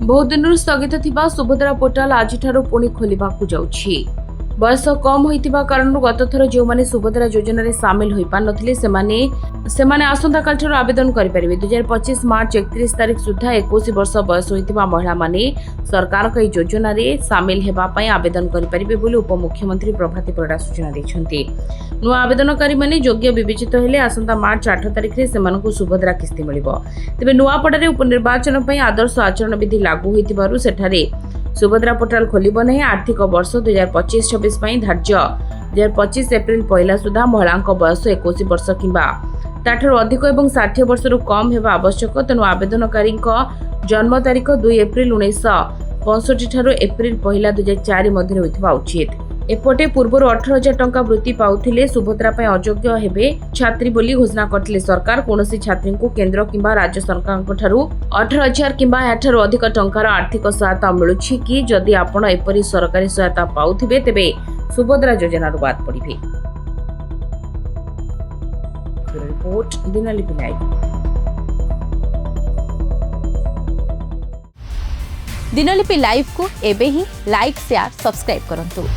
बहुत दिन स्थगित थिबा सुभद्रा पोर्टाल आज पुणी खोलिबाकु जाउछि। बयस कम होइतिबा कारण गत थर जो माने सुभद्रा योजना रे शामिल होई पा नथिले सेमाने आसंता काल ठारो आवेदन करि परिबे। 2025 मार्च 31 तारिख सुधा 21 वर्ष बयस होइतिबा महिला माने सरकार कई योजना रे शामिल हेबा पई आवेदन करि परिबे बोली उपमुख्यमंत्री प्रभाती परिडा सूचना दैछन्ती। नुआ आवेदनकारी माने योग्य विवेचित हेले आसंता मार्च 8 तारिख रे सेमानकु सुभद्रा किस्ती मिलिबो। तेबे नुआपड़ारे उपनिर्वाचन पई आदर्श आचरण विधि लागू होइतिबारु सेठारे सुभद्रा पोर्टाल खोलिबो नहीं। आर्थिक वर्ष 2025-26 धार्य 2025 एप्रिल 1 सुधा महिला बयस 21 वर्ष किंबा ताठर अधिक और 60 वर्ष कम हेबा आवश्यक। तेणु आवेदनकारी जन्म तारीख 2 एप्रिल 1965 ठारू एप्रिल 1 2004 मध्य होइथिबा उचित। एपटे पूर्वर 18,000 टंका वृत्ति पाउथिले सुभद्रा पय अयोग्य हेबे छात्री बोली घोषणा करथिले सरकार। कोनोसी छात्री को केंद्र किंबा राज्य सरकार ठारू 18,000 किंबा याठारू अधिक टंकार आर्थिक सहायता मिलुछि कि जदि आपण एपरि सरकारी सहायता पाउथिबे तेबे सुभद्रा योजना रु बात पड़िबे। Report Dinalipi live. Dinalipi live को एबे ही लाइक शेयर सब्सक्राइब करंतु।